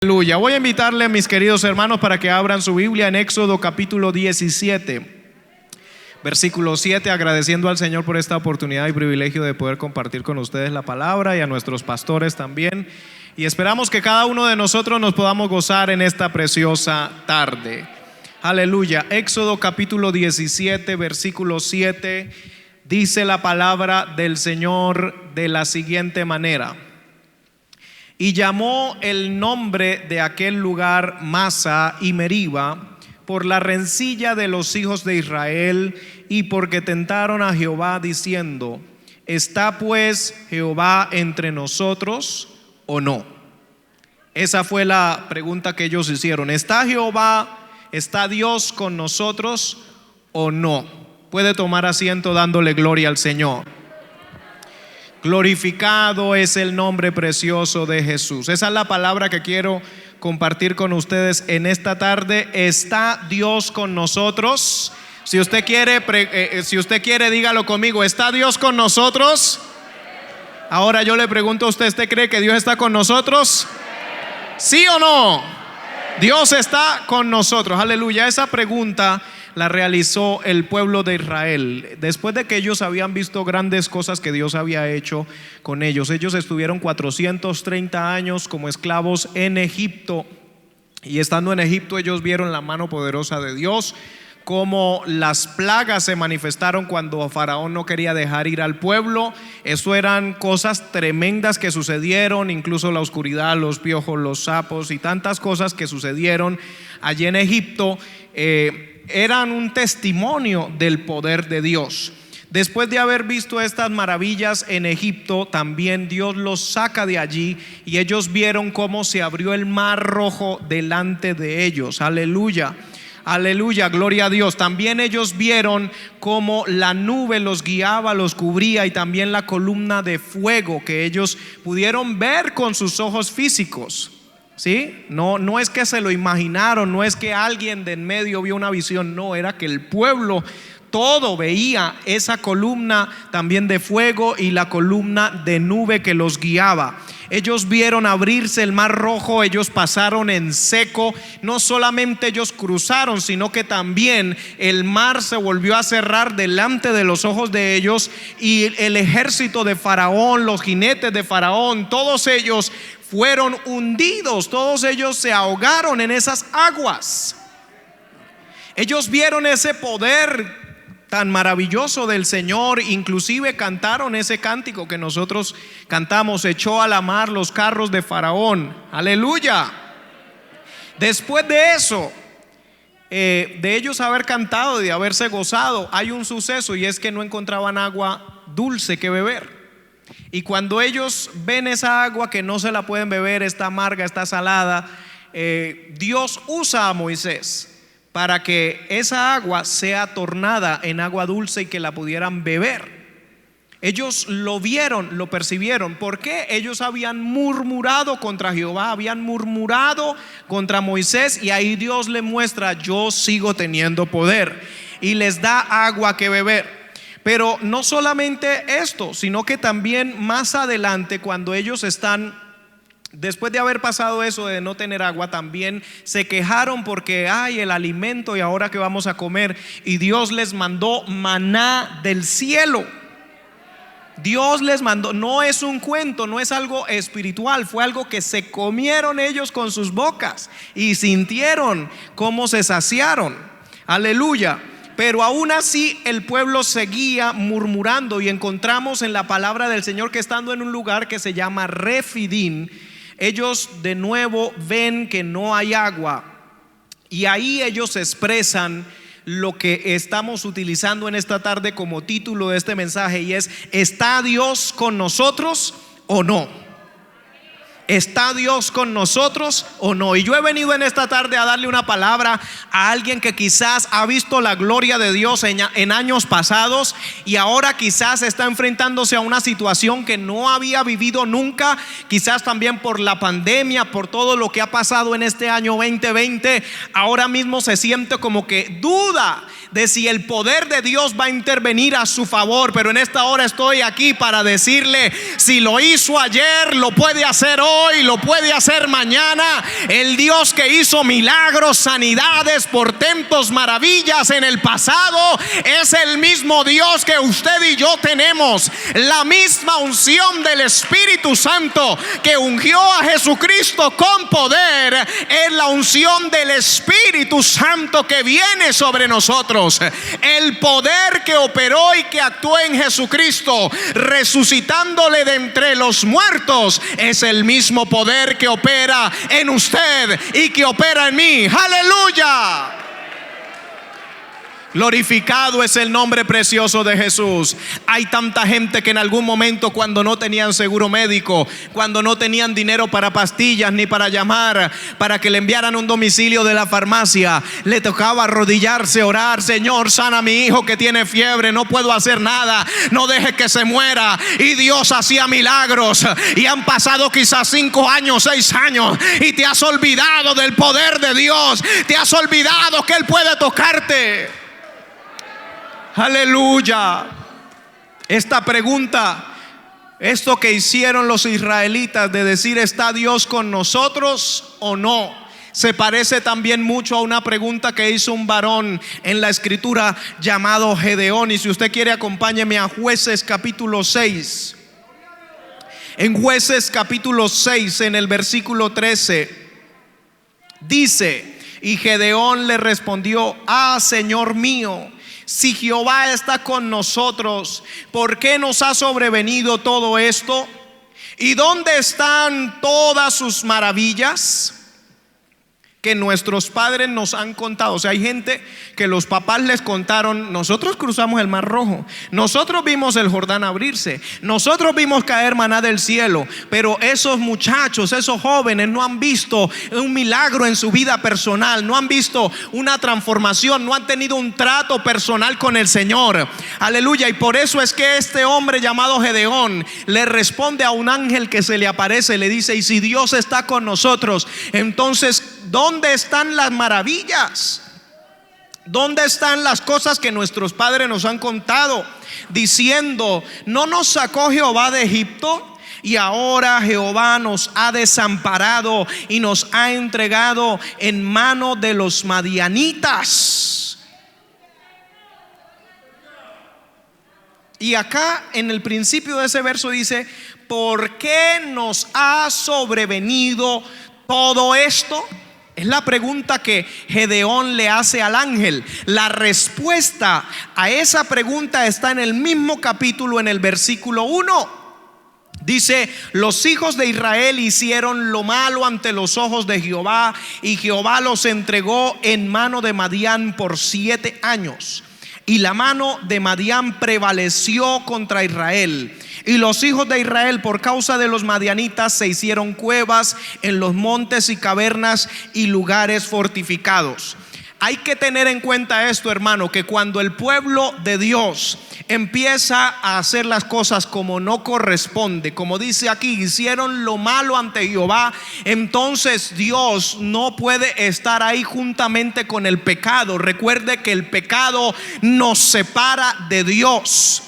Aleluya. Voy a invitarle a mis queridos hermanos para que abran su Biblia en Éxodo capítulo 17, versículo 7, agradeciendo al Señor por esta oportunidad y privilegio de poder compartir con ustedes la palabra y a nuestros pastores también. Y esperamos que cada uno de nosotros nos podamos gozar en esta preciosa tarde. Aleluya. Éxodo capítulo 17, versículo 7, dice la palabra del Señor de la siguiente manera: y llamó el nombre de aquel lugar Masa y Meriba, por la rencilla de los hijos de Israel, y porque tentaron a Jehová diciendo: ¿está pues Jehová entre nosotros o no? Esa fue la pregunta que ellos hicieron. ¿Está Jehová, está Dios con nosotros o no? Puede tomar asiento dándole gloria al Señor. Glorificado es el nombre precioso de Jesús. Esa es la palabra que quiero compartir con ustedes en esta tarde. ¿Está Dios con nosotros? Si usted quiere, dígalo conmigo. ¿Está Dios con nosotros? Ahora yo le pregunto a ¿usted cree que Dios está con nosotros? ¿Sí o no? Dios está con nosotros. Aleluya. Esa pregunta la realizó el pueblo de Israel después de que ellos habían visto grandes cosas que Dios había hecho con ellos. Ellos estuvieron 430 años como esclavos en Egipto, y estando en Egipto ellos vieron la mano poderosa de Dios, como las plagas se manifestaron cuando Faraón no quería dejar ir al pueblo. Eso eran cosas tremendas que sucedieron, incluso la oscuridad, los piojos, los sapos y tantas cosas que sucedieron allí en Egipto eran un testimonio del poder de Dios. Después de haber visto estas maravillas en Egipto, también Dios los saca de allí, y ellos vieron cómo se abrió el mar rojo delante de ellos. Aleluya. Aleluya, gloria a Dios. También ellos vieron cómo la nube los guiaba, los cubría, y también la columna de fuego que ellos pudieron ver con sus ojos físicos. ¿Sí? No es que se lo imaginaron, no es que alguien de en medio vio una visión, no, era que el pueblo todo veía esa columna también de fuego y la columna de nube que los guiaba. Ellos vieron abrirse el mar rojo, ellos pasaron en seco. No solamente ellos cruzaron, sino que también el mar se volvió a cerrar delante de los ojos de ellos, y el ejército de Faraón, los jinetes de Faraón, todos ellos fueron hundidos, todos ellos se ahogaron en esas aguas. Ellos vieron ese poder tan maravilloso del Señor, inclusive cantaron ese cántico que nosotros cantamos: echó a la mar los carros de Faraón. Aleluya. Después de eso, de ellos haber cantado, de haberse gozado, hay un suceso, y es que no encontraban agua dulce que beber. Y cuando ellos ven esa agua que no se la pueden beber, está amarga, está salada, Dios usa a Moisés para que esa agua sea tornada en agua dulce y que la pudieran beber. Ellos lo vieron, lo percibieron, porque ellos habían murmurado contra Jehová, habían murmurado contra Moisés, y ahí Dios le muestra: yo sigo teniendo poder, y les da agua que beber. Pero no solamente esto, sino que también más adelante, cuando ellos están, después de haber pasado eso de no tener agua, también se quejaron porque hay el alimento y ahora qué vamos a comer. Y Dios les mandó maná del cielo. Dios les mandó, no es un cuento, no es algo espiritual, fue algo que se comieron ellos con sus bocas y sintieron cómo se saciaron. Aleluya. Pero aún así el pueblo seguía murmurando, y encontramos en la palabra del Señor que estando en un lugar que se llama Refidín, ellos de nuevo ven que no hay agua, y ahí ellos expresan lo que estamos utilizando en esta tarde como título de este mensaje, y es: ¿está Dios con nosotros o no? ¿Está Dios con nosotros o no? Y yo he venido en esta tarde a darle una palabra a alguien que quizás ha visto la gloria de Dios en años pasados, y ahora quizás está enfrentándose a una situación que no había vivido nunca, quizás también por la pandemia, por todo lo que ha pasado en este año 2020. Ahora mismo se siente como que duda de si el poder de Dios va a intervenir a su favor, pero en esta hora estoy aquí para decirle: si lo hizo ayer, lo puede hacer hoy, lo puede hacer mañana. El Dios que hizo milagros, sanidades, portentos, maravillas en el pasado, es el mismo Dios que usted y yo tenemos. La misma unción del Espíritu Santo que ungió a Jesucristo con poder es la unción del Espíritu Santo que viene sobre nosotros. El poder que operó y que actuó en Jesucristo, resucitándole de entre los muertos, es el mismo poder que opera en usted y que opera en mí. ¡Aleluya! Glorificado es el nombre precioso de Jesús. Hay tanta gente que en algún momento, cuando no tenían seguro médico, cuando no tenían dinero para pastillas ni para llamar para que le enviaran un domicilio de la farmacia, le tocaba arrodillarse, orar: Señor, sana a mi hijo que tiene fiebre, no puedo hacer nada, no deje que se muera. Y Dios hacía milagros. Y han pasado quizás 5 años, 6 años, y te has olvidado del poder de Dios. Te has olvidado que Él puede tocarte. Aleluya. Esta pregunta, esto que hicieron los israelitas de decir: ¿está Dios con nosotros o no?, se parece también mucho a una pregunta que hizo un varón en la escritura llamado Gedeón. Y si usted quiere, acompáñeme a Jueces capítulo 6. En Jueces capítulo 6, en el versículo 13, dice: y Gedeón le respondió: Señor mío, si Jehová está con nosotros, ¿por qué nos ha sobrevenido todo esto? ¿Y dónde están todas sus maravillas que nuestros padres nos han contado? O sea, hay gente que los papás les contaron: nosotros cruzamos el Mar Rojo, nosotros vimos el Jordán abrirse, nosotros vimos caer maná del cielo. Pero esos muchachos, esos jóvenes, no han visto un milagro en su vida personal, no han visto una transformación, no han tenido un trato personal con el Señor. Aleluya. Y por eso es que este hombre llamado Gedeón le responde a un ángel que se le aparece, le dice: y si Dios está con nosotros, entonces ¿dónde están las maravillas? ¿Dónde están las cosas que nuestros padres nos han contado, diciendo: ¿no nos sacó Jehová de Egipto? Y ahora Jehová nos ha desamparado y nos ha entregado en mano de los madianitas. Y acá en el principio de ese verso dice: ¿por qué nos ha sobrevenido todo esto? Es la pregunta que Gedeón le hace al ángel. La respuesta a esa pregunta está en el mismo capítulo, en el versículo 1. Dice: los hijos de Israel hicieron lo malo ante los ojos de Jehová, y Jehová los entregó en mano de Madián por 7 años. Y la mano de Madián prevaleció contra Israel. Y los hijos de Israel, por causa de los madianitas, se hicieron cuevas en los montes y cavernas y lugares fortificados. Hay que tener en cuenta esto, hermano, que cuando el pueblo de Dios empieza a hacer las cosas como no corresponde, como dice aquí, hicieron lo malo ante Jehová, entonces Dios no puede estar ahí juntamente con el pecado. Recuerde que el pecado nos separa de Dios.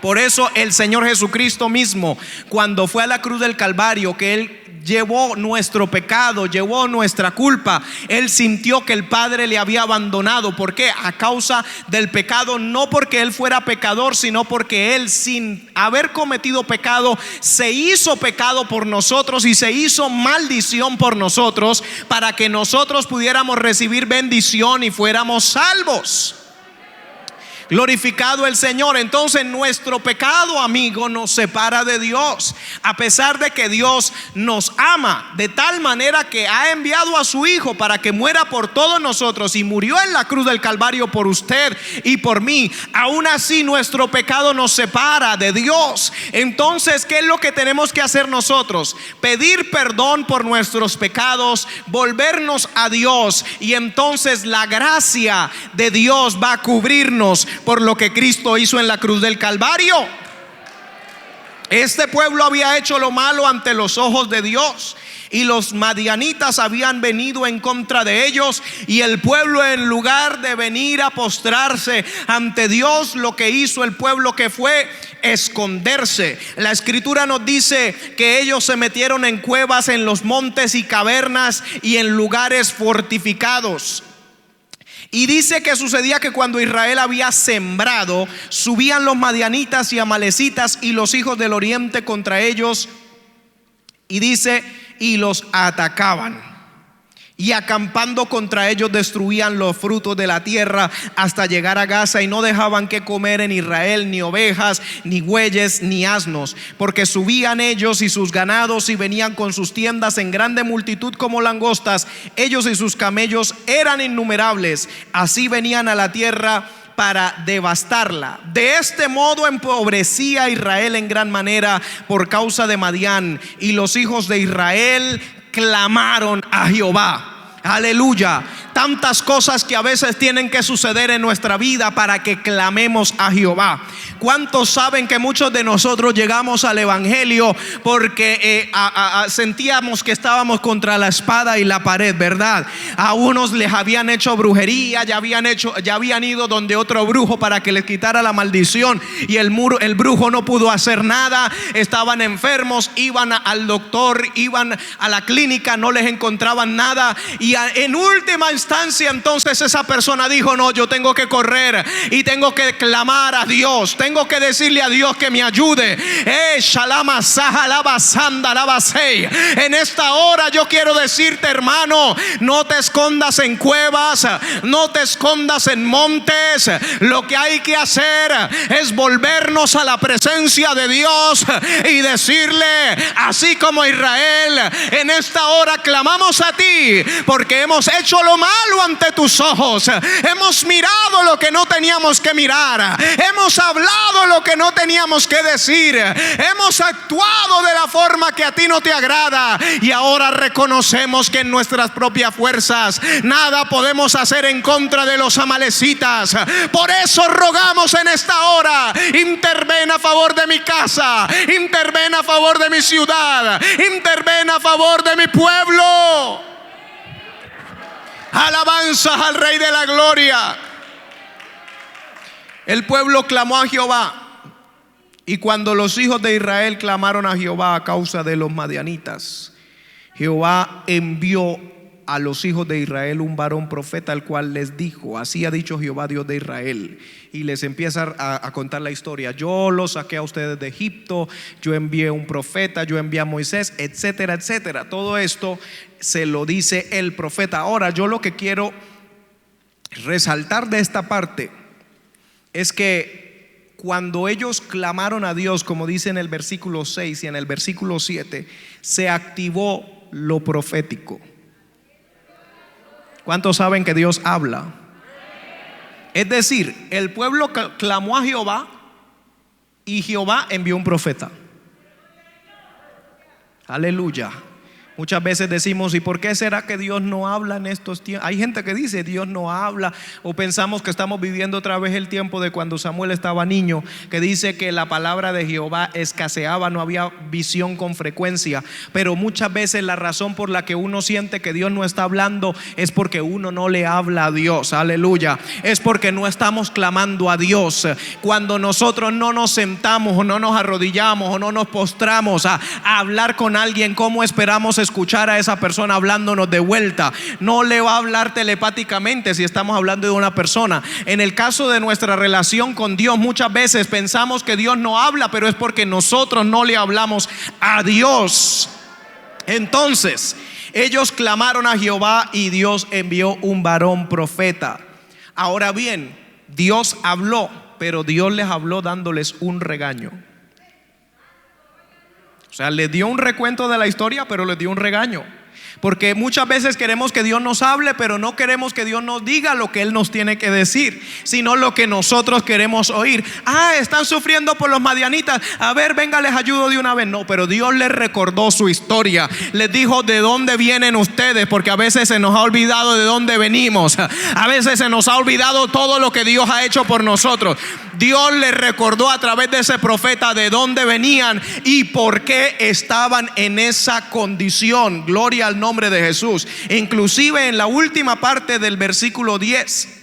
Por eso el Señor Jesucristo mismo, cuando fue a la cruz del Calvario, que Él llevó nuestro pecado, llevó nuestra culpa, Él sintió que el Padre le había abandonado. ¿Por qué? A causa del pecado, no porque Él fuera pecador, sino porque Él, sin haber cometido pecado, se hizo pecado por nosotros y se hizo maldición por nosotros, para que nosotros pudiéramos recibir bendición y fuéramos salvos. Glorificado el Señor. Entonces nuestro pecado, amigo, nos separa de Dios, a pesar de que Dios nos ama de tal manera que ha enviado a su Hijo para que muera por todos nosotros, y murió en la cruz del Calvario por usted y por mí. Aún así nuestro pecado nos separa de Dios. Entonces, ¿qué es lo que tenemos que hacer nosotros? Pedir perdón por nuestros pecados, volvernos a Dios, y entonces la gracia de Dios va a cubrirnos por lo que Cristo hizo en la cruz del Calvario. Este pueblo había hecho lo malo ante los ojos de Dios, Y los madianitas habían venido en contra de ellos, y el pueblo, en lugar de venir a postrarse ante Dios, lo que hizo el pueblo que fue esconderse. La escritura nos dice que ellos se metieron en cuevas, en los montes y cavernas y en lugares fortificados. Y dice que sucedía que cuando Israel había sembrdo, subían los madianitas y amalecitas y los hijos del oriente contra ellos, y dice, y los atacaban, y acampando contra ellos destruían los frutos de la tierra hasta llegar a Gaza, y no dejaban que comer en Israel ni ovejas, ni bueyes, ni asnos, porque subían ellos y sus ganados y venían con sus tiendas en grande multitud como langostas. Ellos y sus camellos eran innumerables, así venían a la tierra para devastarla. De este modo empobrecía a Israel en gran manera por causa de Madián, y los hijos de Israel clamaron a Jehová. Aleluya. Tantas cosas que a veces tienen que suceder en nuestra vida para que clamemos a Jehová. ¿Cuántos saben que muchos de nosotros llegamos al evangelio porque sentíamos que estábamos contra la espada y la pared, verdad? A unos les habían hecho brujería, ya habían ido donde otro brujo para que les quitara la maldición, y el brujo no pudo hacer nada. Estaban enfermos, iban al doctor, iban a la clínica, no les encontraban nada, y en última instancia entonces esa persona dijo: no, yo tengo que correr y tengo que clamar a Dios, tengo que decirle a Dios que me ayude. En esta hora yo quiero decirte, hermano, no te escondas en cuevas, no te escondas en montes. Lo que hay que hacer es volvernos a la presencia de Dios y decirle, así como Israel, en esta hora clamamos a ti porque hemos hecho lo malo ante tus ojos, hemos mirado lo que no teníamos que mirar, hemos hablado lo que no teníamos que decir, hemos actuado de la forma que a ti no te agrada, y ahora reconocemos que en nuestras propias fuerzas nada podemos hacer en contra de los amalecitas. Por eso rogamos en esta hora: interven a favor de mi casa, interven a favor de mi ciudad, interven a favor de mi pueblo. Alabanzas al Rey de la Gloria. El pueblo clamó a Jehová, y cuando los hijos de Israel clamaron a Jehová a causa de los madianitas, Jehová envió a los hijos de Israel un varón profeta, el cual les dijo: así ha dicho Jehová, Dios de Israel. Y les empieza a contar la historia: yo los saqué a ustedes de Egipto, yo envié un profeta, yo envié a Moisés, etcétera, etcétera. Todo esto se lo dice el profeta. Ahora, yo lo que quiero resaltar de esta parte es que cuando ellos clamaron a Dios, como dice en el versículo 6 y en el versículo 7, se activó lo profético. ¿Cuántos saben que Dios habla? Es decir, el pueblo clamó a Jehová y Jehová envió un profeta. Aleluya. Muchas veces decimos: ¿y por qué será que Dios no habla en estos tiempos? Hay gente que dice: Dios no habla, o pensamos que estamos viviendo otra vez el tiempo de cuando Samuel estaba niño, que dice que la palabra de Jehová escaseaba, no había visión con frecuencia. Pero muchas veces la razón por la que uno siente que Dios no está hablando es porque uno no le habla a Dios. Aleluya. Es porque no estamos clamando a Dios. Cuando nosotros no nos sentamos o no nos arrodillamos o no nos postramos a hablar con alguien, ¿cómo esperamos escuchar a esa persona hablándonos de vuelta? No le va a hablar telepáticamente si estamos hablando de una persona. En el caso de nuestra relación con Dios, muchas veces pensamos que Dios no habla, pero es porque nosotros no le hablamos a Dios. Entonces ellos clamaron a Jehová y Dios envió un varón profeta. Ahora bien, Dios habló, pero Dios les habló dándoles un regaño. O sea, les dio un recuento de la historia, pero les dio un regaño. Porque muchas veces queremos que Dios nos hable, pero no queremos que Dios nos diga lo que Él nos tiene que decir, sino lo que nosotros queremos oír. Están sufriendo por los madianitas, a ver, venga, les ayudo de una vez. No, pero Dios les recordó su historia, les dijo de dónde vienen ustedes, porque a veces se nos ha olvidado de dónde venimos. A veces se nos ha olvidado todo lo que Dios ha hecho por nosotros. Dios les recordó a través de ese profeta de dónde venían y por qué estaban en esa condición. Gloria al nombre de Jesús. Inclusive en la última parte del versículo 10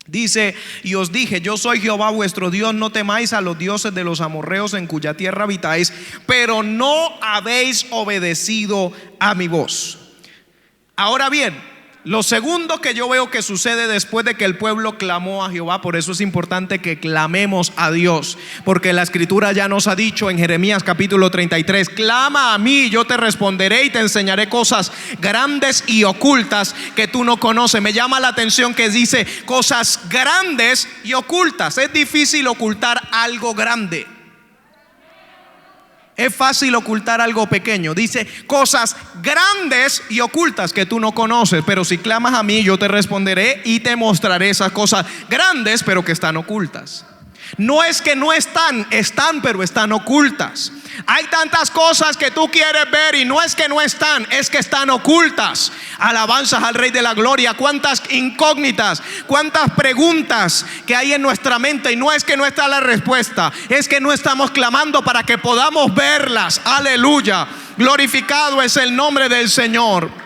dice: y os dije, yo soy Jehová vuestro Dios, no temáis a los dioses de los amorreos en cuya tierra habitáis, pero no habéis obedecido a mi voz. Ahora bien, lo segundo que yo veo que sucede después de que el pueblo clamó a Jehová, por eso es importante que clamemos a Dios, porque la escritura ya nos ha dicho en Jeremías capítulo 33: clama a mí, yo te responderé y te enseñaré cosas grandes y ocultas que tú no conoces. Me llama la atención que dice cosas grandes y ocultas. Es difícil ocultar algo grande. Es fácil ocultar algo pequeño. Dice cosas grandes y ocultas que tú no conoces. Pero si clamas a mí, yo te responderé y te mostraré esas cosas grandes, pero que están ocultas. No es que no están, están, pero están ocultas. Hay tantas cosas que tú quieres ver y no es que no están, es que están ocultas. Alabanzas al Rey de la Gloria. Cuántas incógnitas, cuántas preguntas que hay en nuestra mente, y no es que no está la respuesta, es que no estamos clamando para que podamos verlas. Aleluya, glorificado es el nombre del Señor.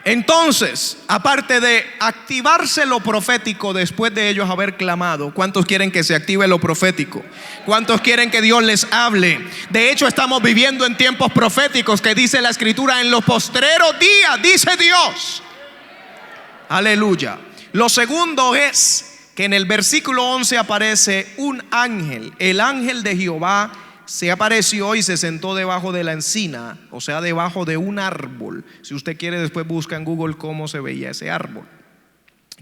Entonces, aparte de activarse lo profético después de ellos haber clamado, ¿cuántos quieren que se active lo profético? ¿Cuántos quieren que Dios les hable? De hecho, estamos viviendo en tiempos proféticos que dice la escritura: en los postreros días, dice Dios. Aleluya. Lo segundo es que en el versículo 11 aparece un ángel. El ángel de Jehová se apareció y se sentó debajo de la encina, o sea, debajo de un árbol. Si usted quiere, después busca en Google cómo se veía ese árbol,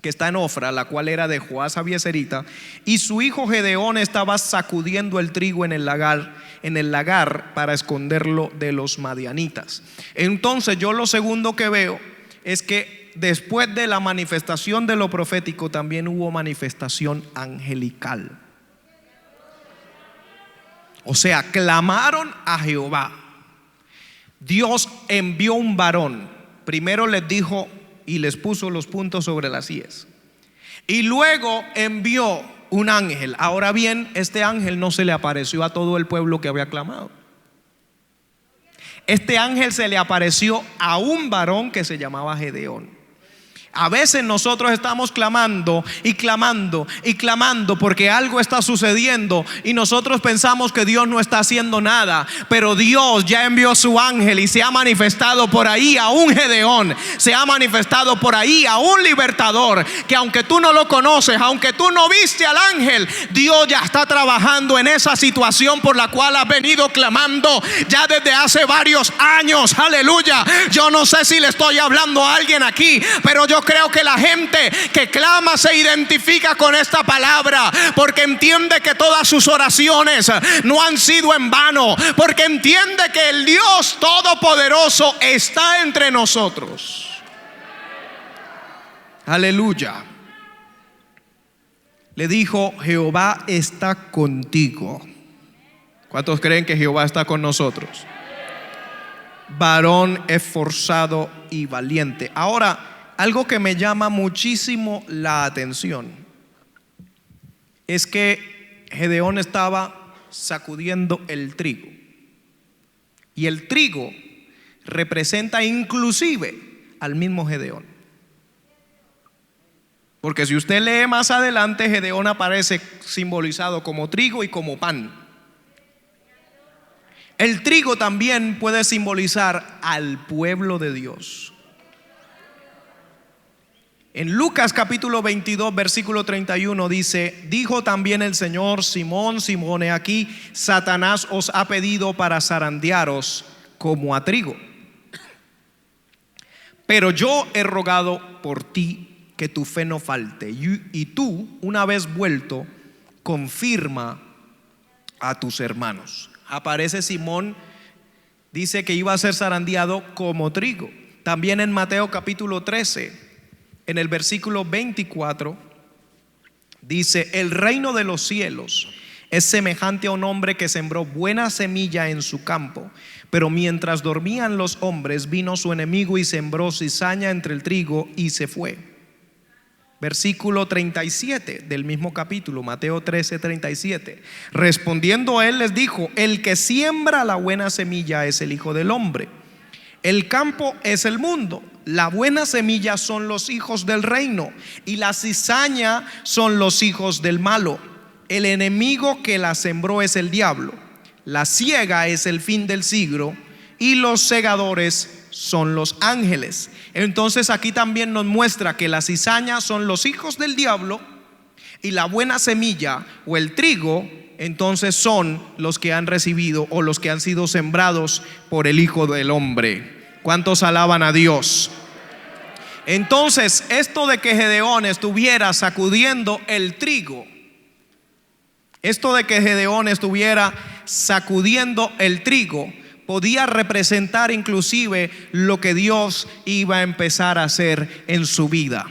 que está en Ofra, la cual era de Joás Abieserita, y su hijo Gedeón estaba sacudiendo el trigo en el lagar para esconderlo de los madianitas. Entonces yo lo segundo que veo es que después de la manifestación de lo profético también hubo manifestación angelical. O sea, clamaron a Jehová. Dios envió un varón. Primero les dijo y les puso los puntos sobre las íes, y luego envió un ángel. Ahora bien, este ángel no se le apareció a todo el pueblo que había clamado. Este ángel se le apareció a un varón que se llamaba Gedeón. A veces nosotros estamos clamando y clamando y clamando porque algo está sucediendo y nosotros pensamos que Dios no está haciendo nada, pero Dios ya envió su ángel y se ha manifestado por ahí a un Gedeón, se ha manifestado por ahí a un libertador, que aunque tú no lo conoces, aunque tú no viste al ángel, Dios ya está trabajando en esa situación por la cual has venido clamando ya desde hace varios años. Aleluya. Yo no sé si le estoy hablando a alguien aquí, pero yo creo que la gente que clama se identifica con esta palabra, porque entiende que todas sus oraciones no han sido en vano, porque entiende que el Dios Todopoderoso está entre nosotros. Aleluya. Le dijo: Jehová está contigo. ¿Cuántos creen que Jehová está con nosotros? Varón esforzado y valiente. Ahora, algo que me llama muchísimo la atención es que Gedeón estaba sacudiendo el trigo, y el trigo representa inclusive al mismo Gedeón, porque si usted lee más adelante, Gedeón aparece simbolizado como trigo y como pan. El trigo también puede simbolizar al pueblo de Dios. En Lucas capítulo 22 versículo 31 dice: dijo también el Señor: Simón, Simón, he aquí Satanás os ha pedido para zarandearos como a trigo, pero yo he rogado por ti que tu fe no falte, y tú, una vez vuelto, confirma a tus hermanos. Aparece Simón, dice que iba a ser zarandeado como trigo. También en Mateo capítulo 13, en el versículo 24, dice: el reino de los cielos es semejante a un hombre que sembró buena semilla en su campo, pero mientras dormían los hombres, vino su enemigo y sembró cizaña entre el trigo y se fue. Versículo 37 del mismo capítulo, Mateo 13:37. Respondiendo él les dijo: el que siembra la buena semilla es el Hijo del Hombre. El campo es el mundo. La buena semilla son los hijos del reino, y la cizaña son los hijos del malo. El enemigo que la sembró es el diablo. La siega es el fin del siglo, y los segadores son los ángeles. Entonces aquí también nos muestra que la cizaña son los hijos del diablo, y la buena semilla o el trigo entonces son los que han recibido o los que han sido sembrados por el Hijo del Hombre. ¿Cuántos alaban a Dios? Entonces, esto de que Gedeón estuviera sacudiendo el trigo, podía representar inclusive lo que Dios iba a empezar a hacer en su vida.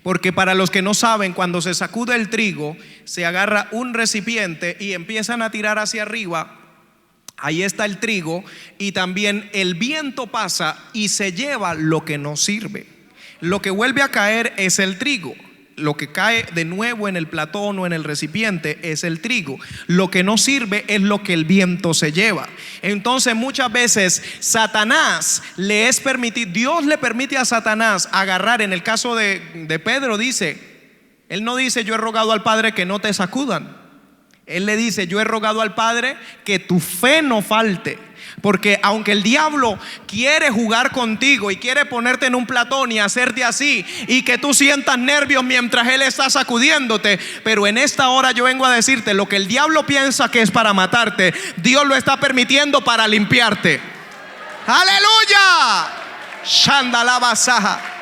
Porque para los que no saben, cuando se sacude el trigo, se agarra un recipiente y empiezan a tirar hacia arriba. Ahí está el trigo, y también el viento pasa y se lleva lo que no sirve. Lo que vuelve a caer es el trigo. Lo que cae de nuevo en el platón o en el recipiente es el trigo. Lo que no sirve es lo que el viento se lleva. Entonces muchas veces Dios le permite a Satanás agarrar. En el caso de Pedro él no dice: yo he rogado al Padre que no te sacudan. Él le dice: yo he rogado al Padre que tu fe no falte. Porque aunque el diablo quiere jugar contigo y quiere ponerte en un platón y hacerte así, y que tú sientas nervios mientras él está sacudiéndote, pero en esta hora yo vengo a decirte: lo que el diablo piensa que es para matarte, Dios lo está permitiendo para limpiarte. ¡Aleluya! Shandalabasaja.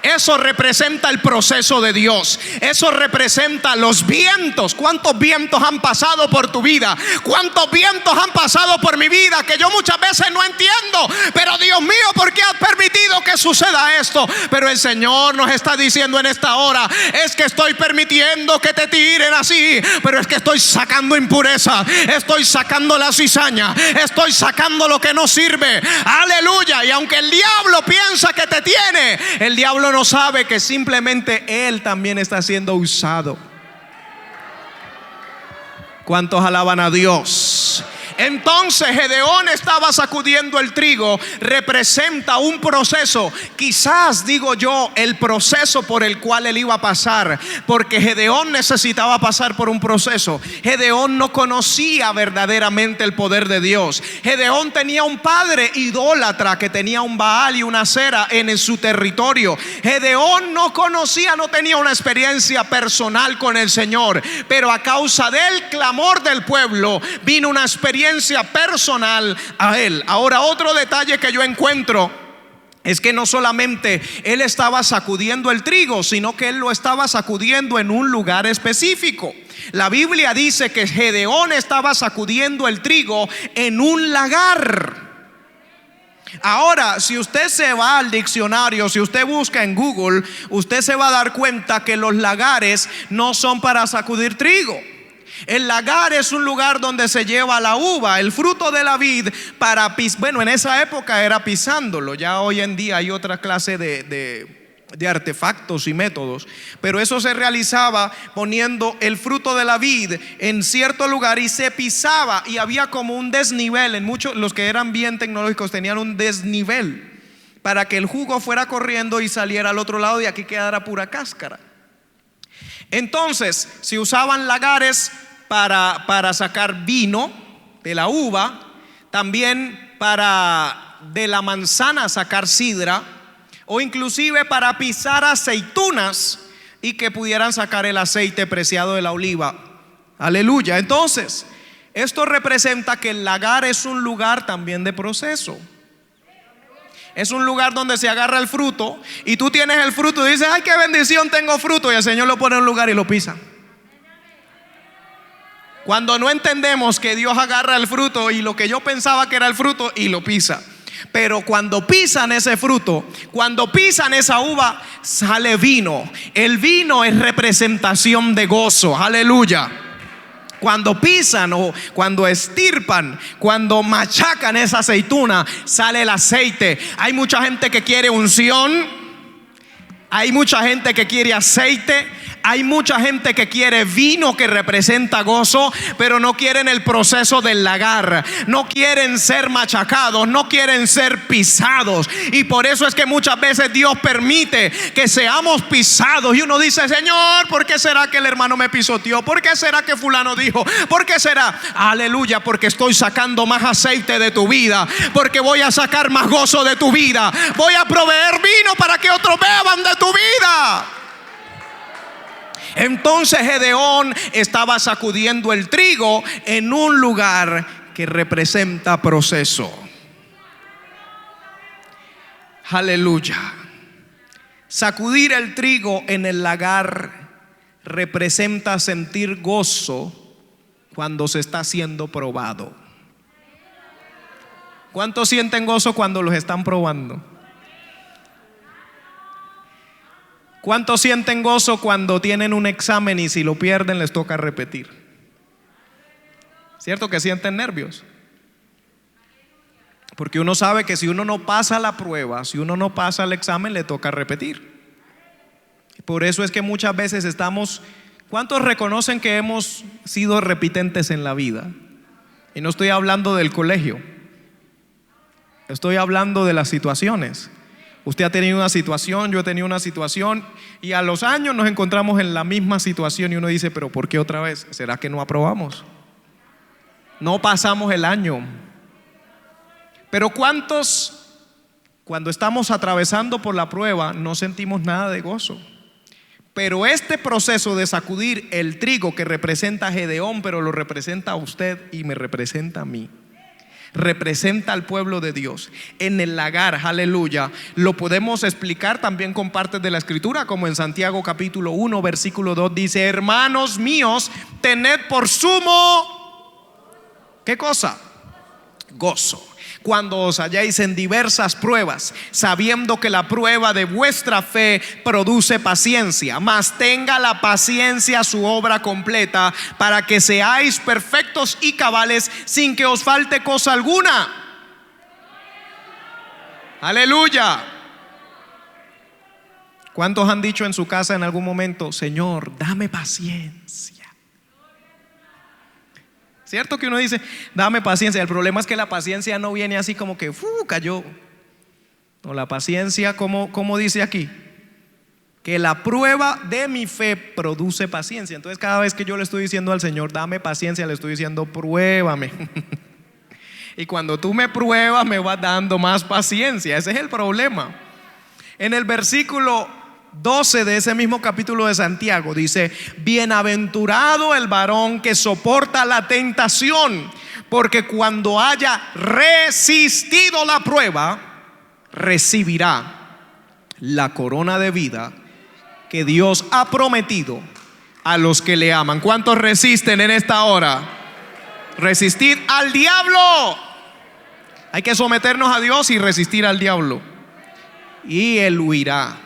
Eso representa el proceso de Dios. Eso representa los vientos. ¿Cuántos vientos han pasado por tu vida? ¿Cuántos vientos han pasado por mi vida que yo muchas veces no entiendo? Pero Dios mío, ¿por qué has permitido que suceda esto? Pero el Señor nos está diciendo en esta hora: es que estoy permitiendo que te tiren así, pero es que estoy sacando impureza, estoy sacando la cizaña, estoy sacando lo que no sirve. Aleluya. Y aunque el diablo piensa que te tiene, el diablo no sabe que simplemente él también está siendo usado. ¿Cuántos alaban a Dios? Entonces Gedeón estaba sacudiendo el trigo. Representa un proceso. Quizás, digo yo, el proceso por el cual él iba a pasar, porque Gedeón necesitaba pasar por un proceso. Gedeón no conocía verdaderamente el poder de Dios. Gedeón tenía un padre idólatra que tenía un Baal y una Acera en su territorio. Gedeón no tenía una experiencia personal con el Señor, pero a causa del clamor del pueblo vino una experiencia personal a él. Ahora, otro detalle que yo encuentro es que no solamente él estaba sacudiendo el trigo, sino que él lo estaba sacudiendo en un lugar específico. La Biblia dice que Gedeón estaba sacudiendo el trigo en un lagar. Ahora, si usted se va al diccionario, si usted busca en Google, usted se va a dar cuenta que los lagares no son para sacudir trigo. El lagar es un lugar donde se lleva la uva, el fruto de la vid, bueno, en esa época era pisándolo. Ya hoy en día hay otra clase de artefactos y métodos, pero eso se realizaba poniendo el fruto de la vid en cierto lugar y se pisaba, y había como un desnivel. En muchos, los que eran bien tecnológicos, tenían un desnivel para que el jugo fuera corriendo y saliera al otro lado y aquí quedara pura cáscara. Entonces se usaban lagares para sacar vino de la uva, también de la manzana sacar sidra, o inclusive para pisar aceitunas y que pudieran sacar el aceite preciado de la oliva. Aleluya. Entonces, esto representa que el lagar es un lugar también de proceso. Es un lugar donde se agarra el fruto, y tú tienes el fruto y dices: ay, qué bendición, tengo fruto, y el Señor lo pone en un lugar y lo pisa. Cuando no entendemos que Dios agarra el fruto y lo que yo pensaba que era el fruto y lo pisa. Pero cuando pisan ese fruto, cuando pisan esa uva, sale vino. El vino es representación de gozo. Aleluya. Cuando pisan o cuando estirpan, cuando machacan esa aceituna, sale el aceite. Hay mucha gente que quiere unción, Hay mucha gente que quiere aceite, hay mucha gente que quiere vino que representa gozo, pero no quieren el proceso del lagar, no quieren ser machacados, no quieren ser pisados. Y por eso es que muchas veces Dios permite que seamos pisados y uno dice: Señor, ¿por qué será que el hermano me pisoteó? ¿Por qué será que fulano dijo? ¿Por qué será? Aleluya, porque estoy sacando más aceite de tu vida, porque voy a sacar más gozo de tu vida, voy a proveer vino para que otros beban de tu vida. Entonces Gedeón estaba sacudiendo el trigo en un lugar que representa proceso. Aleluya. Sacudir el trigo en el lagar representa sentir gozo cuando se está siendo probado. ¿Cuántos sienten gozo cuando los están probando? ¿Cuántos sienten gozo cuando tienen un examen y si lo pierden les toca repetir? ¿Cierto que sienten nervios? Porque uno sabe que si uno no pasa la prueba, si uno no pasa el examen, le toca repetir. Por eso es que muchas veces estamos... ¿Cuántos reconocen que hemos sido repitentes en la vida? Y no estoy hablando del colegio, estoy hablando de las situaciones. Usted ha tenido una situación, yo he tenido una situación, y a los años nos encontramos en la misma situación y uno dice: ¿pero por qué otra vez? ¿Será que no aprobamos? No pasamos el año. Pero ¿cuántos, cuando estamos atravesando por la prueba, no sentimos nada de gozo? Pero este proceso de sacudir el trigo que representa a Gedeón, pero lo representa a usted y me representa a mí, representa al pueblo de Dios en el lagar, aleluya, lo podemos explicar también con partes de la escritura, como en Santiago capítulo 1 versículo 2 dice: hermanos míos, tened por sumo, ¿qué cosa? Gozo, cuando os halláis en diversas pruebas, sabiendo que la prueba de vuestra fe produce paciencia, mas tenga la paciencia su obra completa, para que seáis perfectos y cabales, sin que os falte cosa alguna. Aleluya. ¿Cuántos han dicho en su casa en algún momento: Señor, dame paciencia? ¿Cierto que uno dice: dame paciencia? El problema es que la paciencia no viene así como que cayó. No, la paciencia, como dice aquí, que la prueba de mi fe produce paciencia. Entonces cada vez que yo le estoy diciendo al Señor: dame paciencia, le estoy diciendo: pruébame. Y cuando tú me pruebas, me vas dando más paciencia. Ese es el problema. En el versículo 12 de ese mismo capítulo de Santiago dice: bienaventurado el varón que soporta la tentación, porque cuando haya resistido la prueba, recibirá la corona de vida que Dios ha prometido a los que le aman. ¿Cuántos resisten en esta hora? Resistir al diablo. Hay que someternos a Dios y resistir al diablo, y él huirá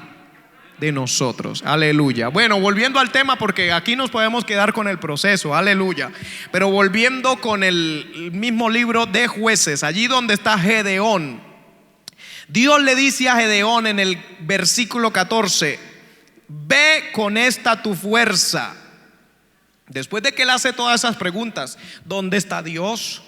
de nosotros. Aleluya. Bueno, volviendo al tema, porque aquí nos podemos quedar con el proceso, aleluya, pero volviendo con el mismo libro de Jueces, allí donde está Gedeón, Dios le dice a Gedeón en el versículo 14: ve con esta tu fuerza. Después de que él hace todas esas preguntas: ¿dónde está Dios?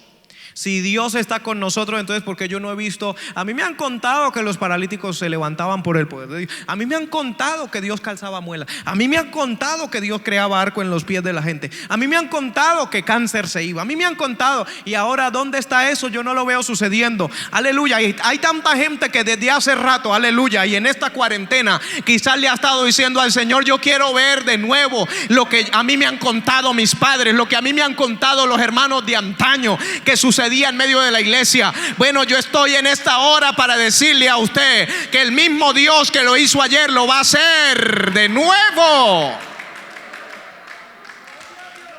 Si Dios está con nosotros, entonces ¿por qué yo no he visto? A mí me han contado que los paralíticos se levantaban por el poder de Dios. A mí me han contado que Dios calzaba muelas. A mí me han contado que Dios creaba arco en los pies de la gente. A mí me han contado que cáncer se iba. A mí me han contado. Y ahora, ¿dónde está eso? Yo no lo veo sucediendo. Aleluya. Y hay tanta gente que desde hace rato, aleluya, y en esta cuarentena quizás le ha estado diciendo al Señor: yo quiero ver de nuevo lo que a mí me han contado mis padres, lo que a mí me han contado los hermanos de antaño, que sucedía en medio de la iglesia. Bueno, yo estoy en esta hora para decirle a usted que el mismo Dios que lo hizo ayer lo va a hacer de nuevo.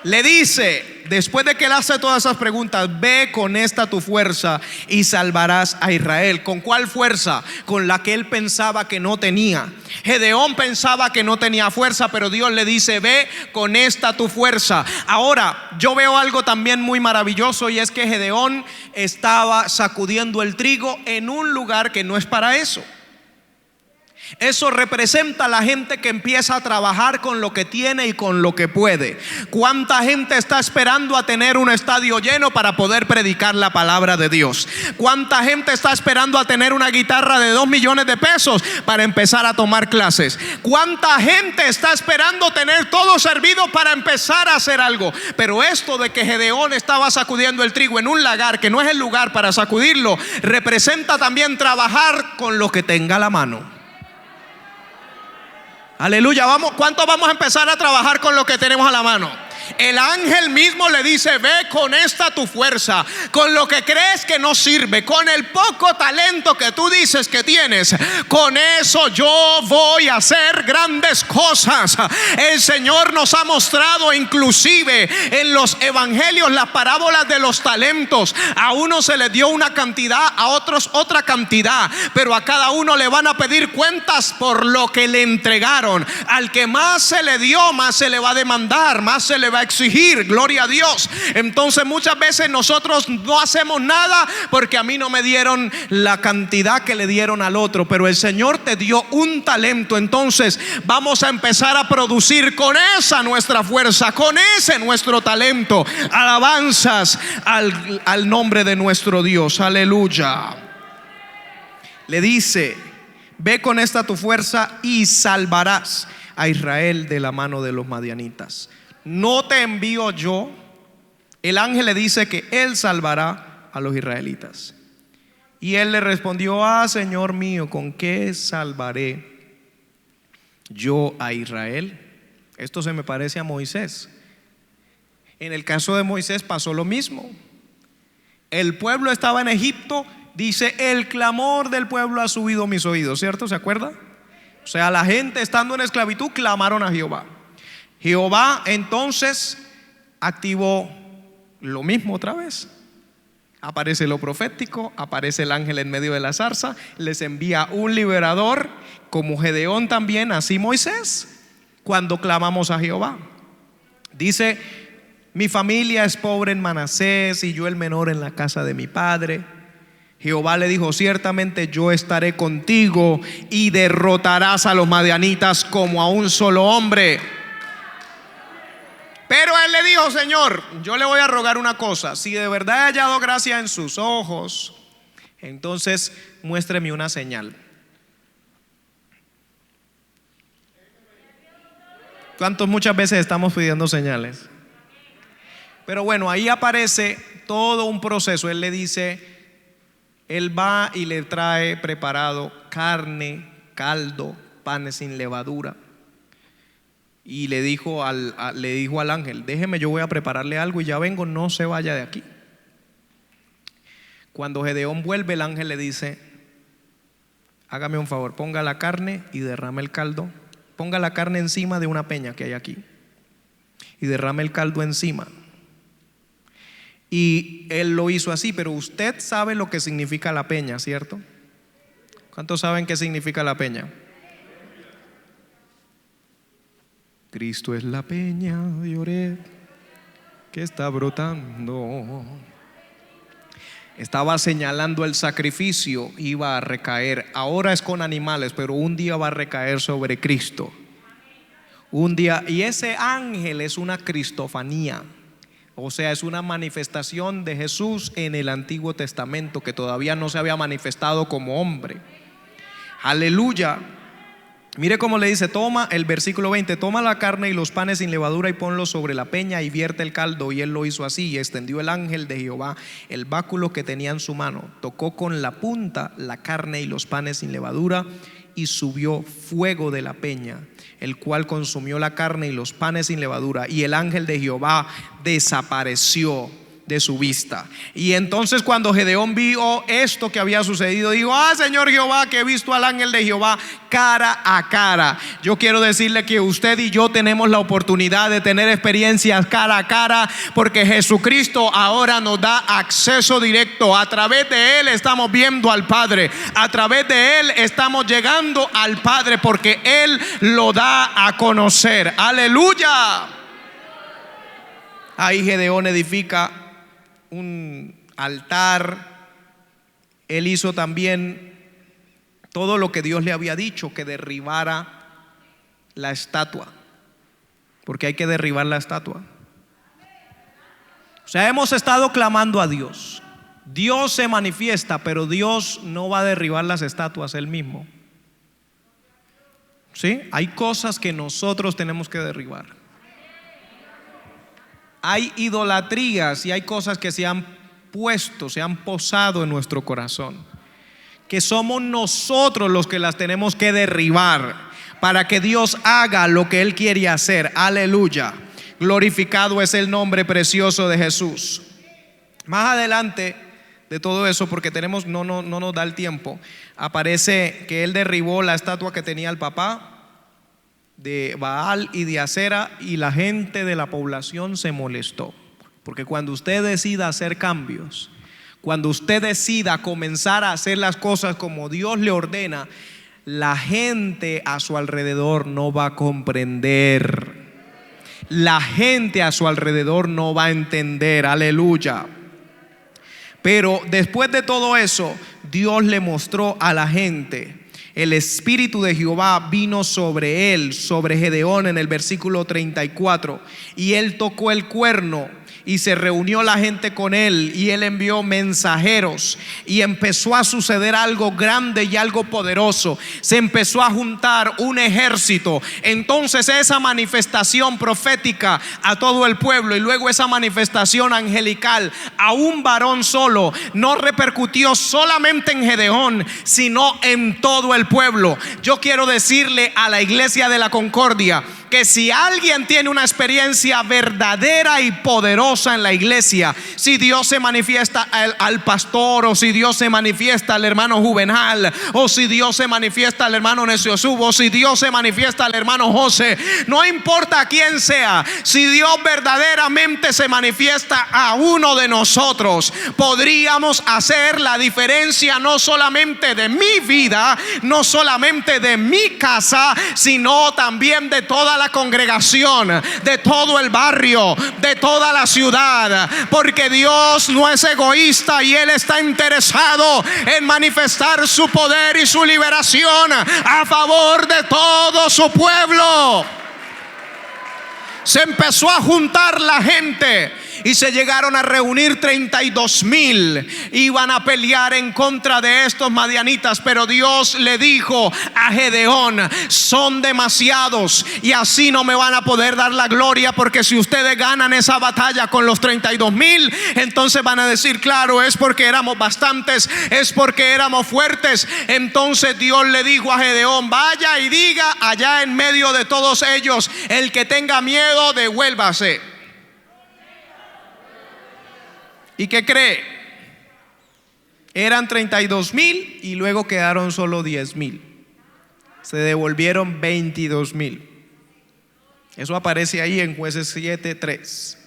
Le dice, después de que él hace todas esas preguntas: ve con esta tu fuerza y salvarás a Israel. ¿Con cuál fuerza? Con la que él pensaba que no tenía. Gedeón pensaba que no tenía fuerza, pero Dios le dice: ve con esta tu fuerza. Ahora, yo veo algo también muy maravilloso, y es que Gedeón estaba sacudiendo el trigo en un lugar que no es para eso. Eso representa a la gente que empieza a trabajar con lo que tiene y con lo que puede. ¿Cuánta gente está esperando a tener un estadio lleno para poder predicar la palabra de Dios? ¿Cuánta gente está esperando a tener una guitarra de 2 millones de pesos para empezar a tomar clases? ¿Cuánta gente está esperando tener todo servido para empezar a hacer algo? Pero esto de que Gedeón estaba sacudiendo el trigo en un lagar que no es el lugar para sacudirlo, representa también trabajar con lo que tenga a la mano. Aleluya, vamos, ¿cuántos vamos a empezar a trabajar con lo que tenemos a la mano? El ángel mismo le dice: ve con esta tu fuerza, con lo que crees que no sirve, con el poco talento que tú dices que tienes, con eso yo voy a hacer grandes cosas. El Señor nos ha mostrado inclusive en los evangelios las parábolas de los talentos. A uno se le dio una cantidad, a otros otra cantidad, pero a cada uno le van a pedir cuentas por lo que le entregaron. Al que más se le dio, más se le va a demandar, más se le va a exigir. Gloria a Dios. Entonces muchas veces nosotros no hacemos nada porque a mí no me dieron la cantidad que le dieron al otro, pero el Señor te dio un talento. Entonces vamos a empezar a producir con esa nuestra fuerza, con ese nuestro talento, alabanzas al nombre de nuestro Dios. Aleluya. Le dice: ve con esta tu fuerza y salvarás a Israel de la mano de los madianitas. No te envío yo. El ángel le dice que él salvará a los israelitas. Y él le respondió: Señor mío, ¿con qué salvaré yo a Israel? Esto se me parece a Moisés. En el caso de Moisés pasó lo mismo. El pueblo estaba en Egipto. Dice: el clamor del pueblo ha subido a mis oídos, ¿cierto? ¿Se acuerda? O sea, la gente estando en esclavitud clamaron a Jehová. Jehová entonces activó lo mismo otra vez. Aparece lo profético, aparece el ángel en medio de la zarza, les envía un liberador, como Gedeón también, así Moisés, cuando clamamos a Jehová. Dice: mi familia es pobre en Manasés y yo el menor en la casa de mi padre. Jehová le dijo: ciertamente yo estaré contigo y derrotarás a los madianitas como a un solo hombre. Pero él le dijo: Señor, yo le voy a rogar una cosa. Si de verdad he hallado gracia en sus ojos, entonces muéstreme una señal. ¿Cuántos muchas veces estamos pidiendo señales? Pero bueno, ahí aparece todo un proceso. Él le dice, él va y le trae preparado carne, caldo, panes sin levadura. Y le dijo al ángel: déjeme, yo voy a prepararle algo y ya vengo, no se vaya de aquí. Cuando Gedeón vuelve, el ángel le dice: hágame un favor, ponga la carne y derrame el caldo. Ponga la carne encima de una peña que hay aquí y derrame el caldo encima. Y él lo hizo así. Pero usted sabe lo que significa la peña, ¿cierto? ¿Cuántos saben qué significa la peña? Cristo es la peña de Oreb que está brotando. Estaba señalando el sacrificio, iba a recaer. Ahora es con animales, pero un día va a recaer sobre Cristo. Un día, y ese ángel es una cristofanía, o sea, es una manifestación de Jesús en el Antiguo Testamento que todavía no se había manifestado como hombre. Aleluya. Mire cómo le dice, toma el versículo 20: toma la carne y los panes sin levadura y ponlos sobre la peña y vierte el caldo. Y él lo hizo así, y extendió el ángel de Jehová el báculo que tenía en su mano, tocó con la punta la carne y los panes sin levadura, y subió fuego de la peña, el cual consumió la carne y los panes sin levadura, y el ángel de Jehová desapareció de su vista. Y entonces cuando Gedeón vio esto que había sucedido, dijo: Señor Jehová, que he visto al ángel de Jehová cara a cara. Yo quiero decirle que usted y yo tenemos la oportunidad de tener experiencias cara a cara, porque Jesucristo ahora nos da acceso directo. A través de él estamos viendo al Padre, a través de él estamos llegando al Padre, porque él lo da a conocer. Aleluya. Ahí Gedeón edifica un altar. Él hizo también todo lo que Dios le había dicho, que derribara la estatua, porque hay que derribar la estatua. O sea, hemos estado clamando a Dios. Dios se manifiesta, pero Dios no va a derribar las estatuas Él mismo. ¿Sí? Hay cosas que nosotros tenemos que derribar. Hay idolatrías y hay cosas que se han puesto, se han posado en nuestro corazón, que somos nosotros los que las tenemos que derribar para que Dios haga lo que Él quiere hacer. Aleluya. Glorificado es el nombre precioso de Jesús. Más adelante de todo eso, porque no nos da el tiempo, aparece que Él derribó la estatua que tenía el papá de Baal y de Acera, y la gente de la población se molestó. Porque cuando usted decida hacer cambios, cuando usted decida comenzar a hacer las cosas como Dios le ordena, la gente a su alrededor no va a comprender. La gente a su alrededor no va a entender. Aleluya. Pero después de todo eso, Dios le mostró a la gente. El Espíritu de Jehová vino sobre él, sobre Gedeón, en el versículo 34. Y él tocó el cuerno y se reunió la gente con él, y él envió mensajeros, y empezó a suceder algo grande y algo poderoso. Se empezó a juntar un ejército. Entonces esa manifestación profética a todo el pueblo, y luego esa manifestación angelical a un varón solo, no repercutió solamente en Gedeón, sino en todo el pueblo. Yo quiero decirle a la iglesia de la Concordia que si alguien tiene una experiencia verdadera y poderosa en la iglesia, si Dios se manifiesta al pastor, o si Dios se manifiesta al hermano Juvenal, o si Dios se manifiesta al hermano Necio Subo, o si Dios se manifiesta al hermano José, no importa quién sea, si Dios verdaderamente se manifiesta a uno de nosotros, podríamos hacer la diferencia, no solamente de mi vida, no solamente de mi casa, sino también de toda la congregación, de todo el barrio, de toda la ciudad, porque Dios no es egoísta y Él está interesado en manifestar su poder y su liberación a favor de todo su pueblo. Se empezó a juntar la gente y se llegaron a reunir 32,000. Iban a pelear en contra de estos madianitas, pero Dios le dijo a Gedeón: son demasiados y así no me van a poder dar la gloria, porque si ustedes ganan esa batalla con los 32,000, entonces van a decir: claro, es porque éramos bastantes, es porque éramos fuertes. Entonces Dios le dijo a Gedeón: vaya y diga allá en medio de todos ellos, el que tenga miedo, devuélvase. ¿Y qué cree? Eran 32,000 y luego quedaron solo 10,000. Se devolvieron 22,000. Eso aparece ahí en Jueces 7:3.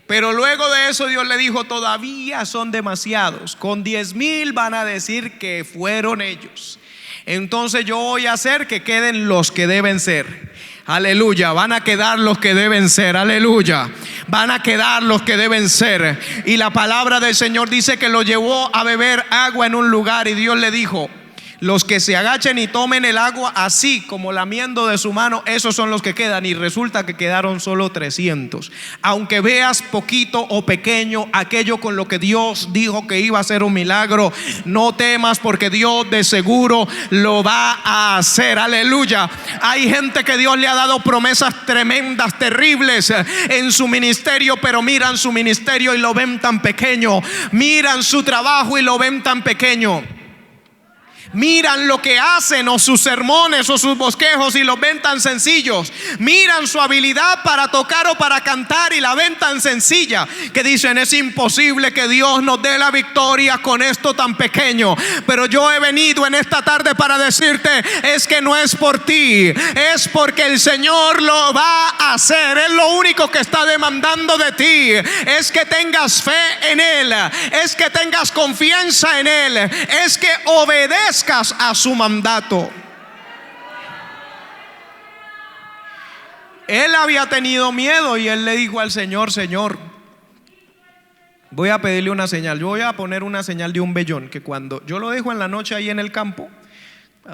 Pero luego de eso Dios le dijo: todavía son demasiados. Con 10,000 van a decir que fueron ellos. Entonces yo voy a hacer que queden los que deben ser. Aleluya. Van a quedar los que deben ser. Aleluya. Van a quedar los que deben ser. Y la palabra del Señor dice que lo llevó a beber agua en un lugar, y Dios le dijo: los que se agachen y tomen el agua así como lamiendo de su mano, esos son los que quedan. Y resulta que quedaron solo 300. Aunque veas poquito o pequeño aquello con lo que Dios dijo que iba a hacer un milagro, no temas, porque Dios de seguro lo va a hacer. Aleluya. Hay gente que Dios le ha dado promesas tremendas, terribles en su ministerio, pero miran su ministerio y lo ven tan pequeño. Miran su trabajo y lo ven tan pequeño. Miran lo que hacen, o sus sermones, o sus bosquejos, y los ven tan sencillos. Miran su habilidad para tocar o para cantar y la ven tan sencilla, que dicen: es imposible que Dios nos dé la victoria con esto tan pequeño. Pero yo he venido en esta tarde para decirte: es que no es por ti, es porque el Señor lo va a hacer. Es lo único que está demandando de ti, es que tengas fe en Él, es que tengas confianza en Él, es que obedezcas a su mandato. Él había tenido miedo y él le dijo al Señor: Señor, voy a pedirle una señal. Yo voy a poner una señal de un vellón, que cuando yo lo dejo en la noche ahí en el campo,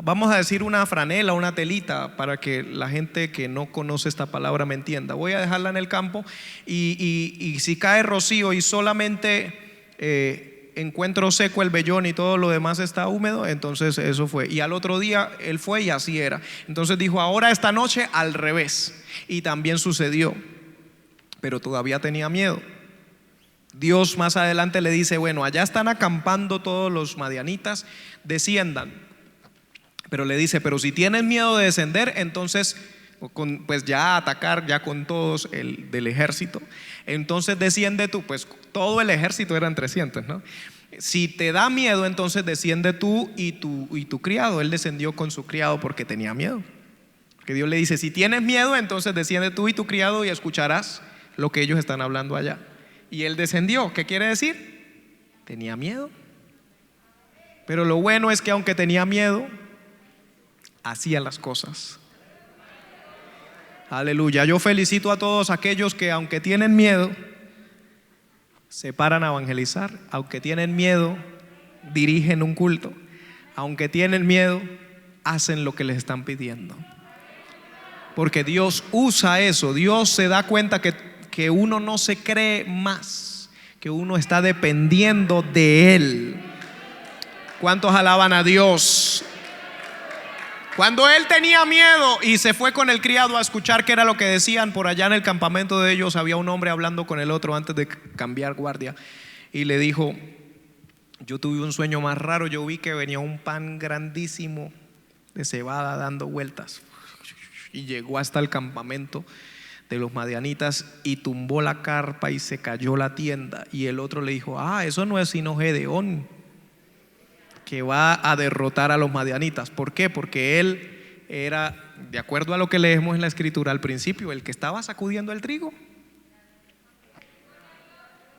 vamos a decir una franela, una telita, para que la gente que no conoce esta palabra me entienda. Voy a dejarla en el campo y si cae rocío y solamente encuentro seco el vellón y todo lo demás está húmedo, entonces eso fue. Y al otro día él fue y así era. Entonces dijo, ahora esta noche al revés. Y también sucedió, pero todavía tenía miedo. Dios más adelante le dice, bueno, allá están acampando todos los madianitas, desciendan. Pero le dice, pero si tienen miedo de descender, entonces pues ya atacar ya con todos del ejército. Entonces desciende tú, pues todo el ejército eran 300, ¿no? Si te da miedo, entonces desciende tú y tu criado. Él descendió con su criado porque tenía miedo. Que Dios le dice, si tienes miedo, entonces desciende tú y tu criado y escucharás lo que ellos están hablando allá. Y él descendió. ¿Qué quiere decir? Tenía miedo. Pero lo bueno es que aunque tenía miedo, hacía las cosas. Aleluya. Yo felicito a todos aquellos que aunque tienen miedo, se paran a evangelizar. Aunque tienen miedo, dirigen un culto. Aunque tienen miedo, hacen lo que les están pidiendo. Porque Dios usa eso. Dios se da cuenta que uno no se cree más, que uno está dependiendo de Él. ¿Cuántos alaban a Dios? Cuando él tenía miedo y se fue con el criado a escuchar qué era lo que decían por allá en el campamento de ellos, había un hombre hablando con el otro antes de cambiar guardia y le dijo, yo tuve un sueño más raro, yo vi que venía un pan grandísimo de cebada dando vueltas y llegó hasta el campamento de los madianitas y tumbó la carpa y se cayó la tienda. Y el otro le dijo, eso no es sino Gedeón, que va a derrotar a los madianitas. ¿Por qué? Porque él era, de acuerdo a lo que leemos en la escritura al principio, el que estaba sacudiendo el trigo.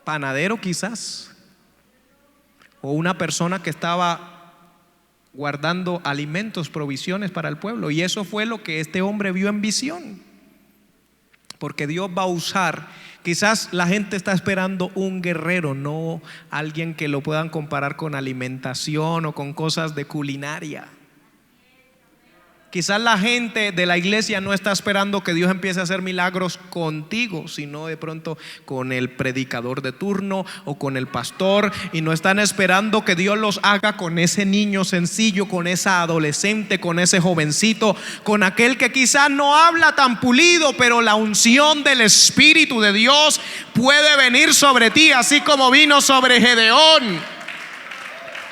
Panadero quizás, o una persona que estaba guardando alimentos, provisiones para el pueblo. Y eso fue lo que este hombre vio en visión. Porque Dios va a usar, quizás la gente está esperando un guerrero, no alguien que lo puedan comparar con alimentación o con cosas de culinaria. Quizás la gente de la iglesia no está esperando que Dios empiece a hacer milagros contigo, sino de pronto con el predicador de turno o con el pastor, y no están esperando que Dios los haga con ese niño sencillo, con esa adolescente, con ese jovencito, con aquel que quizás no habla tan pulido, pero la unción del Espíritu de Dios puede venir sobre ti, así como vino sobre Gedeón.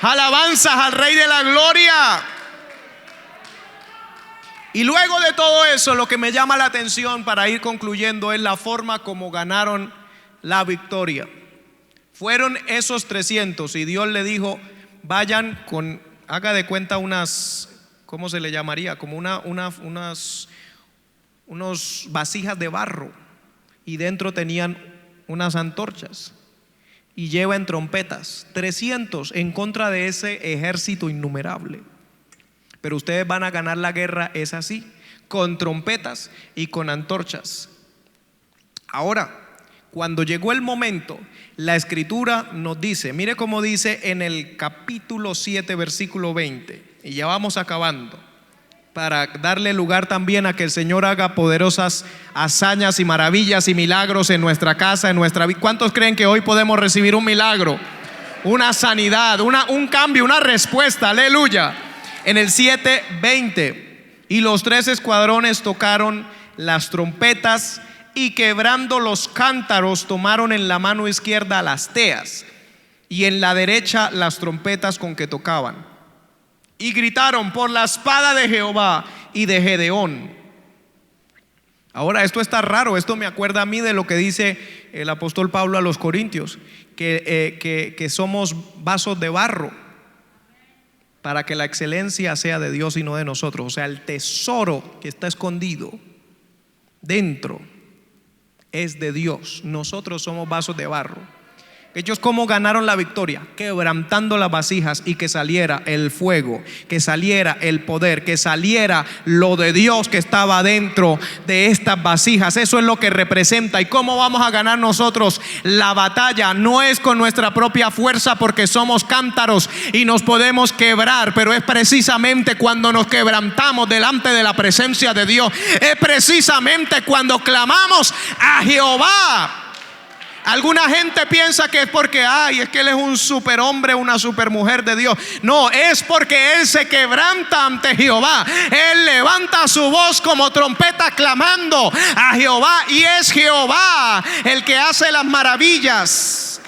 Alabanzas al Rey de la Gloria. Y luego de todo eso, lo que me llama la atención para ir concluyendo es la forma como ganaron la victoria. Fueron esos 300 y Dios le dijo, vayan con, haga de cuenta unas, ¿cómo se le llamaría? Como unos vasijas de barro, y dentro tenían unas antorchas, y lleven trompetas, 300 en contra de ese ejército innumerable. Pero ustedes van a ganar la guerra, es así, con trompetas y con antorchas. Ahora, cuando llegó el momento, la escritura nos dice, mire cómo dice en el capítulo 7 versículo 20, y ya vamos acabando, para darle lugar también a que el Señor haga poderosas hazañas y maravillas y milagros en nuestra casa, en nuestra vida. ¿Cuántos creen que hoy podemos recibir un milagro, una sanidad, un cambio, una respuesta? Aleluya. En el 7:20, y los 3 escuadrones tocaron las trompetas y quebrando los cántaros tomaron en la mano izquierda las teas y en la derecha las trompetas con que tocaban, y gritaron por la espada de Jehová y de Gedeón. Ahora esto está raro, esto me acuerda a mí de lo que dice el apóstol Pablo a los Corintios, que somos vasos de barro para que la excelencia sea de Dios y no de nosotros. O sea, el tesoro que está escondido dentro es de Dios. Nosotros somos vasos de barro. Ellos cómo ganaron la victoria, quebrantando las vasijas y que saliera el fuego, que saliera el poder, que saliera lo de Dios que estaba dentro de estas vasijas. Eso es lo que representa. ¿Y cómo vamos a ganar nosotros la batalla? No es con nuestra propia fuerza, porque somos cántaros y nos podemos quebrar, pero es precisamente cuando nos quebrantamos delante de la presencia de Dios. Es precisamente cuando clamamos a Jehová. Alguna gente piensa que es porque es que él es un superhombre, una supermujer de Dios. No, es porque él se quebranta ante Jehová. Él levanta su voz como trompeta clamando a Jehová, y es Jehová el que hace las maravillas.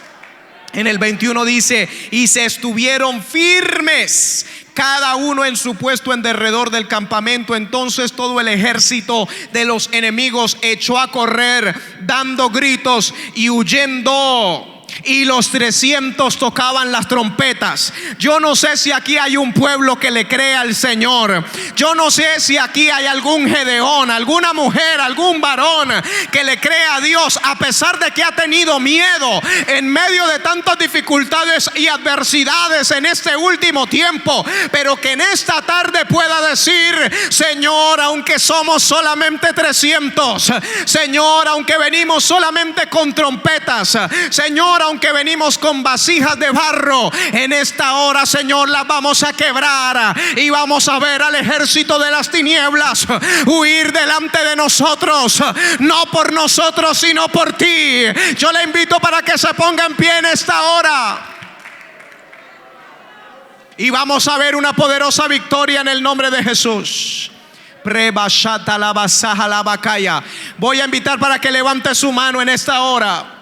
En el 21 dice: y se estuvieron firmes, cada uno en su puesto en derredor del campamento. Entonces todo el ejército de los enemigos echó a correr, dando gritos y huyendo. Y los 300 tocaban las trompetas. Yo no sé si aquí hay un pueblo que le cree al Señor. Yo no sé si aquí hay algún Gedeón, alguna mujer, algún varón que le cree a Dios, a pesar de que ha tenido miedo en medio de tantas dificultades y adversidades en este último tiempo, pero que en esta tarde pueda decir: Señor, aunque somos solamente 300, Señor, aunque venimos solamente con trompetas, Señor, aunque venimos con vasijas de barro, en esta hora, Señor, las vamos a quebrar y vamos a ver al ejército de las tinieblas huir delante de nosotros, no por nosotros, sino por ti. Yo le invito para que se ponga en pie en esta hora y vamos a ver una poderosa victoria en el nombre de Jesús. Voy a invitar para que levante su mano en esta hora.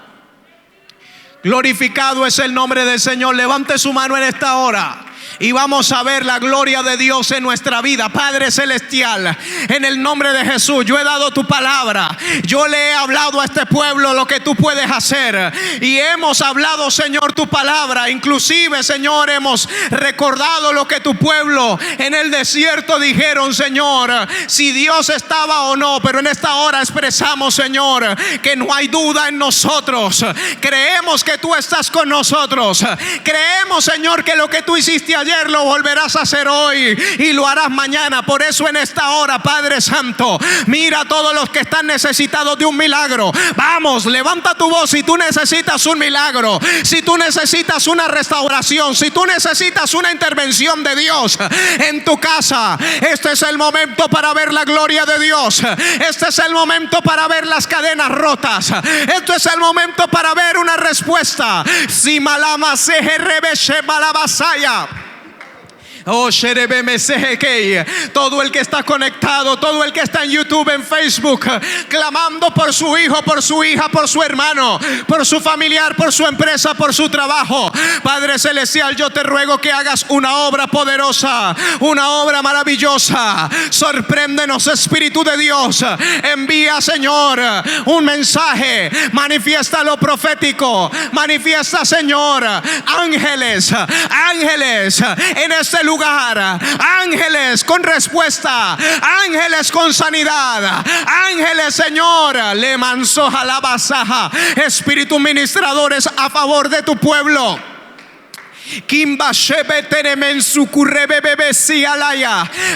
Glorificado es el nombre del Señor. Levante su mano en esta hora y vamos a ver la gloria de Dios en nuestra vida. Padre celestial, en el nombre de Jesús, yo he dado tu palabra, yo le he hablado a este pueblo lo que tú puedes hacer, y hemos hablado, Señor, tu palabra. Inclusive, Señor, hemos recordado lo que tu pueblo en el desierto dijeron, Señor, si Dios estaba o no. Pero en esta hora expresamos, Señor, que no hay duda en nosotros. Creemos que tú estás con nosotros. Creemos, Señor, que lo que tú hiciste ayer lo volverás a hacer hoy y lo harás mañana. Por eso en esta hora, Padre Santo, mira a todos los que están necesitados de un milagro. Vamos, levanta tu voz si tú necesitas un milagro, si tú necesitas una restauración, si tú necesitas una intervención de Dios en tu casa. Este es el momento para ver la gloria de Dios. Este es el momento para ver las cadenas rotas. Este es el momento para ver una respuesta. Si malama se rebeshe malabasaya. Oh, todo el que está conectado, todo el que está en YouTube, en Facebook, clamando por su hijo, por su hija, por su hermano, por su familiar, por su empresa, por su trabajo. Padre celestial, yo te ruego que hagas una obra poderosa, una obra maravillosa. Sorpréndenos, Espíritu de Dios. Envía, Señor, un mensaje. Manifiesta lo profético. Manifiesta, Señor, ángeles en este lugar. Ángeles con respuesta, ángeles con sanidad, ángeles, Señor, le manso a la basaja. Espíritu ministradores a favor de tu pueblo.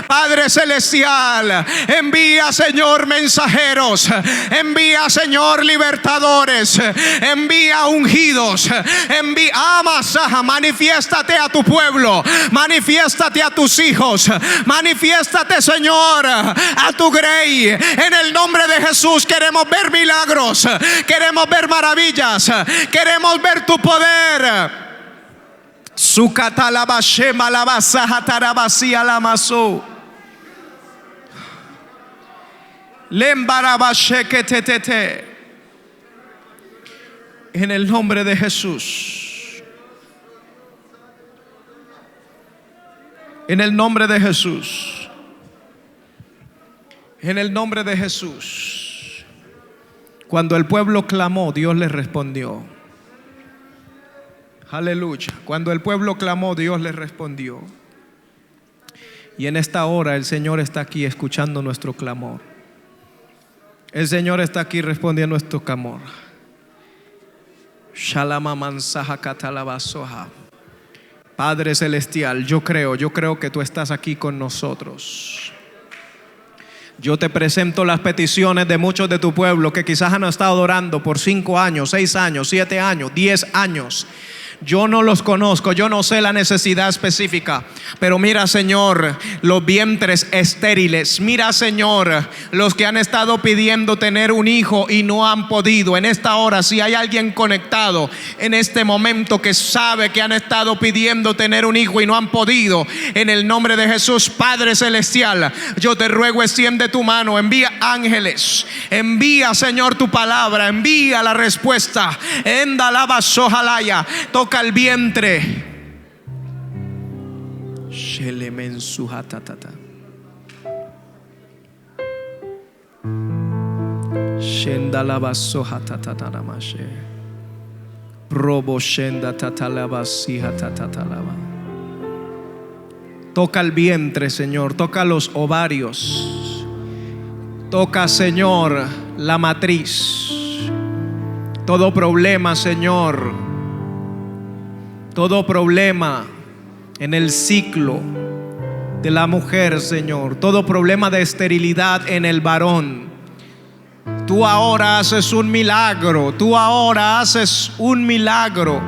Padre celestial, envía, Señor, mensajeros, envía, Señor, libertadores, envía ungidos, envía amasaja. Manifiéstate a tu pueblo, manifiéstate a tus hijos, manifiéstate, Señor, a tu grey. En el nombre de Jesús queremos ver milagros, queremos ver maravillas, queremos ver tu poder. Su catalabashema la basaja tarabasia la maso. Lembarabashe que te. En el nombre de Jesús. En el nombre de Jesús. En el nombre de Jesús. Cuando el pueblo clamó, Dios les respondió. Aleluya. Cuando el pueblo clamó, Dios les respondió. Y en esta hora el Señor está aquí escuchando nuestro clamor. El Señor está aquí respondiendo nuestro clamor. Shalama mansaha katalabasoha. Padre celestial, yo creo que tú estás aquí con nosotros. Yo te presento las peticiones de muchos de tu pueblo que quizás han estado orando por 5 años, 6 años, 7 años, 10 años. Yo no los conozco, yo no sé la necesidad específica, pero mira, Señor, los vientres estériles. Mira, Señor, los que han estado pidiendo tener un hijo y no han podido. En esta hora, si hay alguien conectado en este momento que sabe que han estado pidiendo tener un hijo y no han podido, en el nombre de Jesús, Padre celestial, yo te ruego, extiende tu mano, envía ángeles, envía, Señor, tu palabra, envía la respuesta. Endalabasojalaya, toca el vientre. Shelemensuhatatata. Shendalabasohatatatamashe. Probo shendatatalabazihatatatalaba. Toca el vientre, Señor, toca los ovarios. Toca, Señor, la matriz. Todo problema, Señor, todo problema en el ciclo de la mujer, Señor, todo problema de esterilidad en el varón, tú ahora haces un milagro. Tú ahora haces un milagro.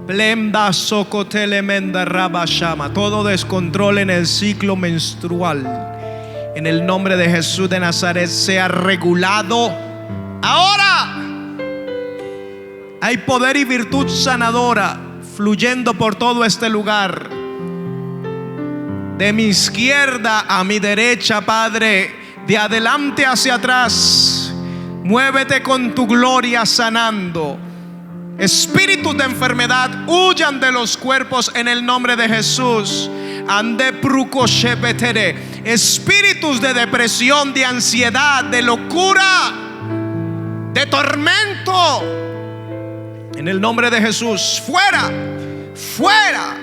Plemda socotelemenda rabashama. Todo descontrol en el ciclo menstrual, en el nombre de Jesús de Nazaret, sea regulado ahora. Hay poder y virtud sanadora fluyendo por todo este lugar, de mi izquierda a mi derecha, Padre, de adelante hacia atrás. Muévete con tu gloria sanando. Espíritus de enfermedad huyan de los cuerpos en el nombre de Jesús. Ande prucoshepetere. Espíritus de depresión, de ansiedad, de locura, de tormento, en el nombre de Jesús, fuera, fuera.